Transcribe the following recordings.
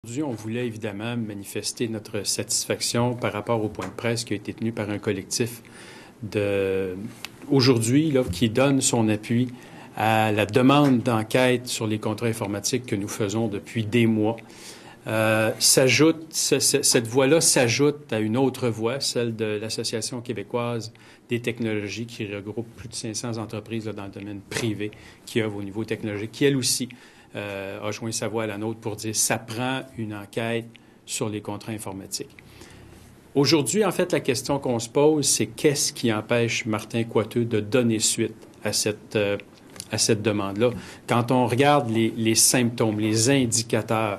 Aujourd'hui, on voulait évidemment manifester notre satisfaction par rapport au point de presse qui a été tenu par un collectif aujourd'hui qui donne son appui à la demande d'enquête sur les contrats informatiques que nous faisons depuis des mois. Cette voie-là s'ajoute à une autre voie, celle de l'Association québécoise des technologies, qui regroupe plus de 500 entreprises dans le domaine privé qui œuvrent au niveau technologique, qui, elle aussi, a joint sa voix à la nôtre pour dire « ça prend une enquête sur les contrats informatiques ». Aujourd'hui, en fait, la question qu'on se pose, c'est qu'est-ce qui empêche Martin Coiteux de donner suite à cette demande-là? Quand on regarde les symptômes, les indicateurs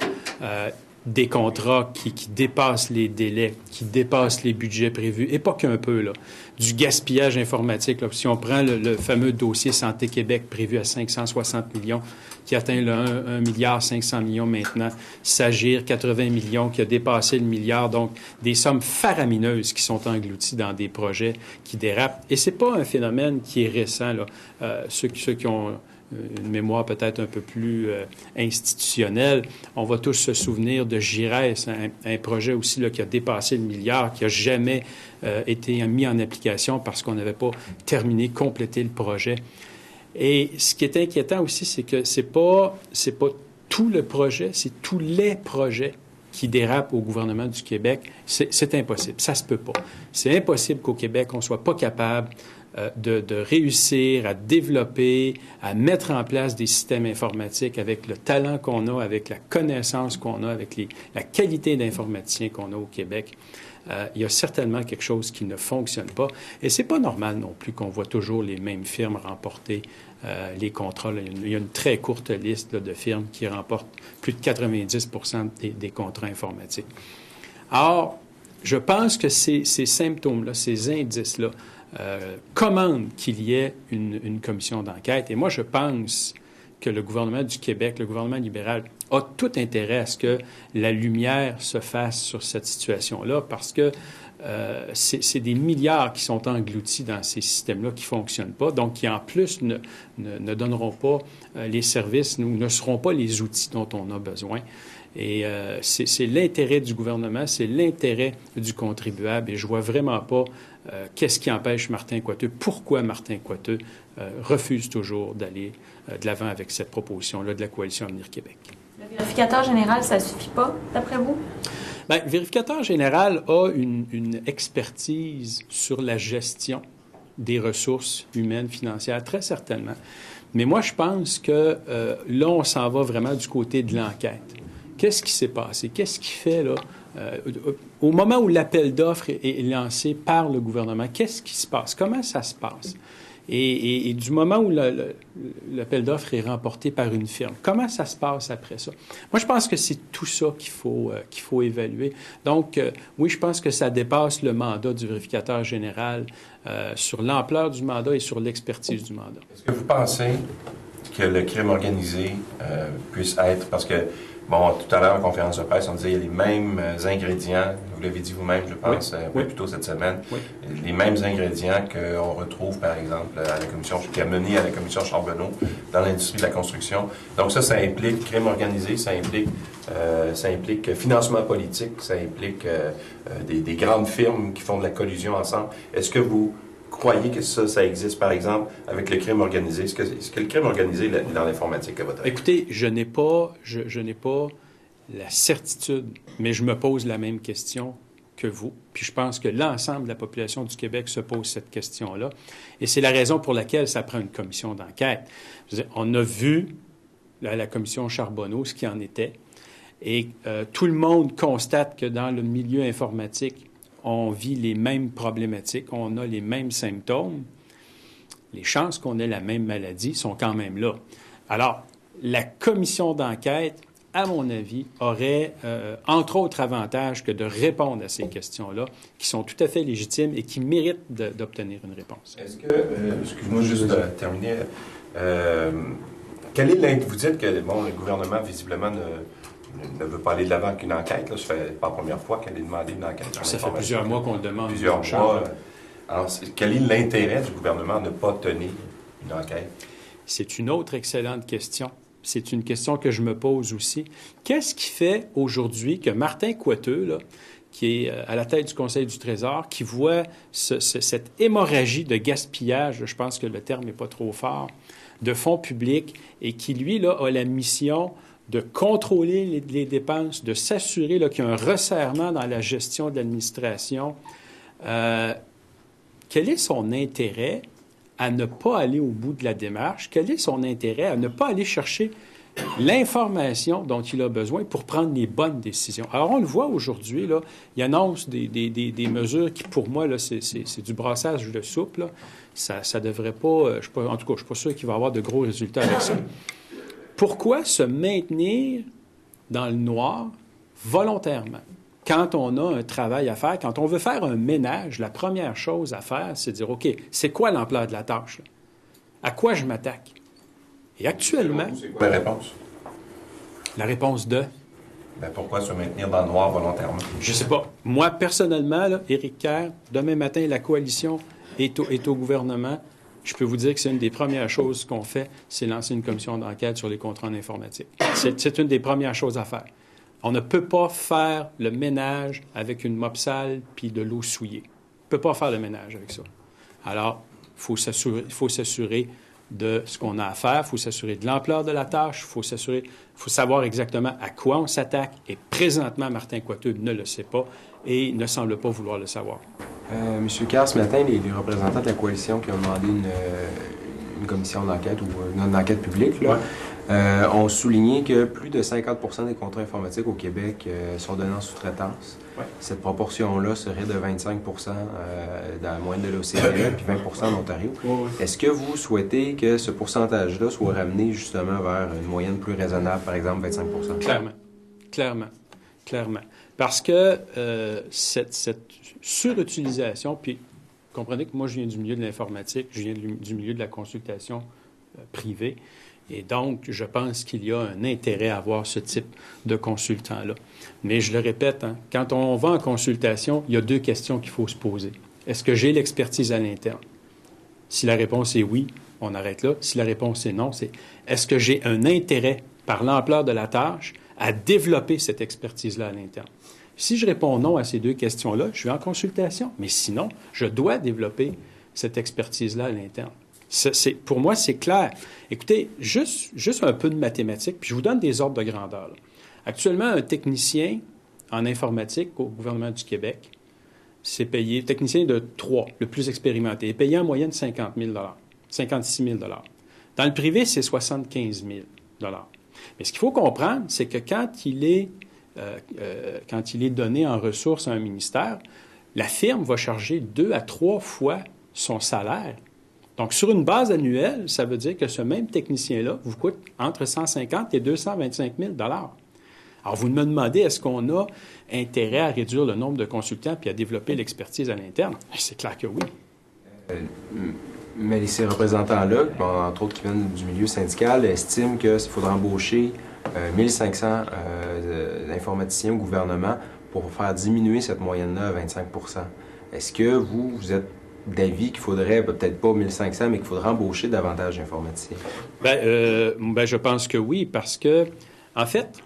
des contrats qui dépassent les délais, qui dépassent les budgets prévus, et pas qu'un peu, là, du gaspillage informatique. Là. Si on prend le fameux dossier Santé Québec prévu à 560 millions, qui atteint le 1 milliard 500 millions maintenant, Sagir, 80 millions, qui a dépassé le milliard, donc des sommes faramineuses qui sont englouties dans des projets qui dérapent. Et c'est pas un phénomène qui est récent, là. Ceux qui ont une mémoire peut-être un peu plus institutionnelle. On va tous se souvenir de GIRES, un projet aussi là, qui a dépassé le milliard, qui n'a jamais été mis en application parce qu'on n'avait pas complété le projet. Et ce qui est inquiétant aussi, c'est que c'est pas tout le projet, c'est tous les projets qui dérapent au gouvernement du Québec. C'est impossible. Ça se peut pas. C'est impossible qu'au Québec, on soit pas capable de réussir à développer, à mettre en place des systèmes informatiques avec le talent qu'on a, avec la connaissance qu'on a, avec la qualité d'informaticiens qu'on a au Québec. Il y a certainement quelque chose qui ne fonctionne pas. Et c'est pas normal non plus qu'on voit toujours les mêmes firmes remporter les contrats. Là. Il y a une très courte liste là, de firmes qui remportent plus de 90 des contrats informatiques. Or, je pense que ces symptômes-là, ces indices-là, commande qu'il y ait une commission d'enquête. Et moi, je pense que le gouvernement du Québec, le gouvernement libéral, a tout intérêt à ce que la lumière se fasse sur cette situation-là parce que c'est des milliards qui sont engloutis dans ces systèmes-là qui ne fonctionnent pas, donc qui, en plus, ne donneront pas les services ou ne seront pas les outils dont on a besoin. Et c'est l'intérêt du gouvernement, c'est l'intérêt du contribuable. Et je vois vraiment pas qu'est-ce qui empêche Martin Coiteux, pourquoi Martin Coiteux refuse toujours d'aller de l'avant avec cette proposition-là de la Coalition Avenir Québec. Le vérificateur général, ça suffit pas, d'après vous? Bien, le vérificateur général a une expertise sur la gestion des ressources humaines, financières, très certainement. Mais moi, je pense que là, on s'en va vraiment du côté de l'enquête. Qu'est-ce qui s'est passé? Qu'est-ce qui fait, là, au moment où l'appel d'offres est lancé par le gouvernement, qu'est-ce qui se passe? Comment ça se passe? Et du moment où l'appel d'offres est remporté par une firme, comment ça se passe après ça? Moi, je pense que c'est tout ça qu'il faut évaluer. Donc, oui, je pense que ça dépasse le mandat du vérificateur général sur l'ampleur du mandat et sur l'expertise du mandat. Est-ce que vous pensez que le crime organisé puisse être... Parce que, bon, tout à l'heure, en conférence de presse, on disait qu'il y a les mêmes ingrédients, vous l'avez dit vous-même, je pense, oui. Plus tôt cette semaine, oui. Les mêmes ingrédients qu'on retrouve, par exemple, à la commission, qui a mené à la commission Charbonneau dans l'industrie de la construction. Donc ça implique crime organisé, ça implique financement politique, ça implique des grandes firmes qui font de la collusion ensemble. Est-ce que vous croyez que ça existe, par exemple, avec le crime organisé? Est-ce que le crime organisé est dans l'informatique, à votre avis? Écoutez, je n'ai pas la certitude, mais je me pose la même question que vous. Puis je pense que l'ensemble de la population du Québec se pose cette question-là. Et c'est la raison pour laquelle ça prend une commission d'enquête. On a vu à la commission Charbonneau ce qui en était. Et tout le monde constate que dans le milieu informatique, on vit les mêmes problématiques, on a les mêmes symptômes. Les chances qu'on ait la même maladie sont quand même là. Alors, la commission d'enquête, à mon avis, aurait, entre autres avantages que de répondre à ces questions-là, qui sont tout à fait légitimes et qui méritent d'obtenir une réponse. Est-ce que, excuse-moi juste de terminer, vous dites que le gouvernement, visiblement, ne veut pas aller de l'avant avec une enquête. Là. Ça fait pas la première fois qu'elle est demandée une enquête. Ça fait plusieurs mois qu'on le demande. Plusieurs mois. Alors, quel est l'intérêt du gouvernement de ne pas tenir une enquête? C'est une autre excellente question. c'est une question que je me pose aussi. Qu'est-ce qui fait aujourd'hui que Martin Coiteux, là, qui est à la tête du Conseil du Trésor, qui voit cette hémorragie de gaspillage, je pense que le terme n'est pas trop fort, de fonds publics, et qui, lui, là, a la mission de contrôler les dépenses, de s'assurer là, qu'il y a un resserrement dans la gestion de l'administration. Quel est son intérêt à ne pas aller au bout de la démarche? Quel est son intérêt à ne pas aller chercher l'information dont il a besoin pour prendre les bonnes décisions? Alors, on le voit aujourd'hui, là, il annonce des mesures qui, pour moi, là, c'est du brassage de soupe. Là. Ça devrait pas... en tout cas, je ne suis pas sûr qu'il va y avoir de gros résultats avec ça. Pourquoi se maintenir dans le noir volontairement? Quand on a un travail à faire, quand on veut faire un ménage, la première chose à faire, c'est de dire, OK, c'est quoi l'ampleur de la tâche? Là? À quoi je m'attaque? Et actuellement... C'est quoi la réponse? La réponse de? Ben, pourquoi se maintenir dans le noir volontairement? Je sais pas. Moi, personnellement, là, Éric Kerr, demain matin, la coalition est au gouvernement. Je peux vous dire que c'est une des premières choses qu'on fait, c'est lancer une commission d'enquête sur les contrats en informatique. C'est une des premières choses à faire. On ne peut pas faire le ménage avec une mop sale puis de l'eau souillée. On ne peut pas faire le ménage avec ça. Alors, il faut s'assurer de ce qu'on a à faire, il faut s'assurer de l'ampleur de la tâche, il faut savoir exactement à quoi on s'attaque. Et présentement, Martin Coiteux ne le sait pas et ne semble pas vouloir le savoir. Monsieur Kerr, ce matin, les représentants de la coalition qui ont demandé une commission d'enquête ou une enquête publique là, ont souligné que plus de 50% des contrats informatiques au Québec sont donnés en sous-traitance. Ouais. Cette proportion-là serait de 25% dans la moyenne de l'OCDE puis 20% en Ontario. Ouais. Est-ce que vous souhaitez que ce pourcentage-là soit ramené justement vers une moyenne plus raisonnable, par exemple 25%? Clairement. Parce que cette surutilisation, puis comprenez que moi, je viens du milieu de l'informatique, je viens du milieu de la consultation privée, et donc, je pense qu'il y a un intérêt à avoir ce type de consultant-là. Mais je le répète, hein, quand on va en consultation, il y a deux questions qu'il faut se poser. Est-ce que j'ai l'expertise à l'interne? Si la réponse est oui, on arrête là. Si la réponse est non, c'est est-ce que j'ai un intérêt, par l'ampleur de la tâche, à développer cette expertise-là à l'interne? Si je réponds non à ces deux questions-là, je vais en consultation. Mais sinon, je dois développer cette expertise-là à l'interne. Pour moi, c'est clair. Écoutez, juste un peu de mathématiques, puis je vous donne des ordres de grandeur. Là. Actuellement, un technicien en informatique au gouvernement du Québec, c'est payé, technicien de 3, le plus expérimenté, est payé en moyenne 50 000 56 000 Dans le privé, c'est 75 000 Mais ce qu'il faut comprendre, c'est que quand il est donné en ressources à un ministère, la firme va charger 2 à 3 fois son salaire. Donc, sur une base annuelle, ça veut dire que ce même technicien-là vous coûte entre 150 et 225 000 Alors, vous me demandez, est-ce qu'on a intérêt à réduire le nombre de consultants puis à développer l'expertise à l'interne? C'est clair que oui. Mais ces représentants-là, entre autres qui viennent du milieu syndical, estiment qu'il faudra embaucher 1500 informaticiens au gouvernement pour faire diminuer cette moyenne-là à 25 Est-ce que vous êtes d'avis qu'il faudrait, peut-être pas 1500, mais qu'il faudrait embaucher davantage d'informaticiens? Je pense que oui, parce que, en fait,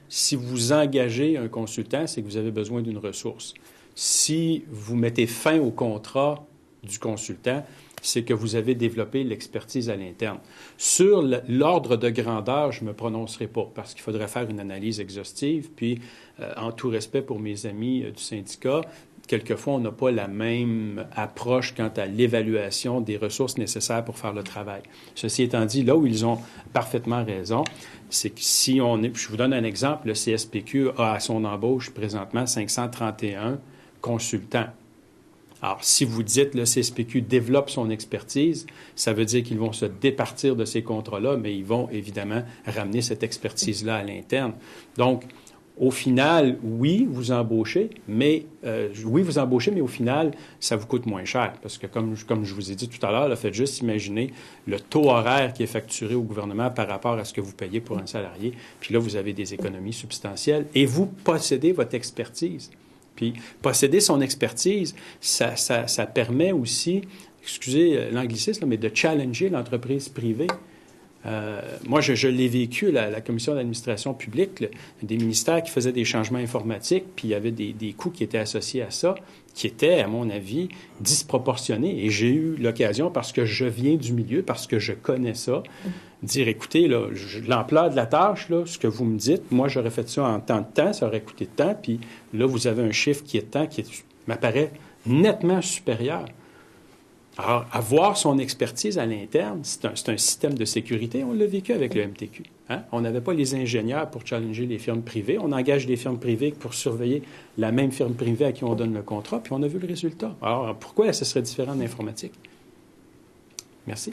si vous engagez un consultant, c'est que vous avez besoin d'une ressource. Si vous mettez fin au contrat du consultant, c'est que vous avez développé l'expertise à l'interne. Sur l'ordre de grandeur, je ne me prononcerai pas parce qu'il faudrait faire une analyse exhaustive. Puis, en tout respect pour mes amis du syndicat, quelquefois, on n'a pas la même approche quant à l'évaluation des ressources nécessaires pour faire le travail. Ceci étant dit, là où ils ont parfaitement raison, c'est que si on est... Je vous donne un exemple. Le CSPQ a à son embauche présentement 531 consultants. Alors, si vous dites le CSPQ développe son expertise, ça veut dire qu'ils vont se départir de ces contrats-là, mais ils vont évidemment ramener cette expertise-là à l'interne. Donc, au final, oui, vous embauchez, mais au final, ça vous coûte moins cher. Parce que, comme je vous ai dit tout à l'heure, faites juste imaginer le taux horaire qui est facturé au gouvernement par rapport à ce que vous payez pour un salarié. Puis là, vous avez des économies substantielles et vous possédez votre expertise. Puis posséder son expertise, ça permet aussi, excusez l'anglicisme, mais de challenger l'entreprise privée. Moi, je l'ai vécu, la commission d'administration publique, des ministères qui faisaient des changements informatiques, puis il y avait des coûts qui étaient associés à ça, qui étaient, à mon avis, disproportionnés. Et j'ai eu l'occasion, parce que je viens du milieu, parce que je connais ça, dire, écoutez, là, l'ampleur de la tâche, là, ce que vous me dites, moi, j'aurais fait ça en tant de temps, ça aurait coûté de temps, puis là, vous avez un chiffre qui est de temps qui m'apparaît nettement supérieur. Alors, avoir son expertise à l'interne, c'est un système de sécurité. On l'a vécu avec le MTQ. Hein? On n'avait pas les ingénieurs pour challenger les firmes privées. On engage des firmes privées pour surveiller la même firme privée à qui on donne le contrat, puis on a vu le résultat. Alors, pourquoi ce serait différent de l'informatique? Merci.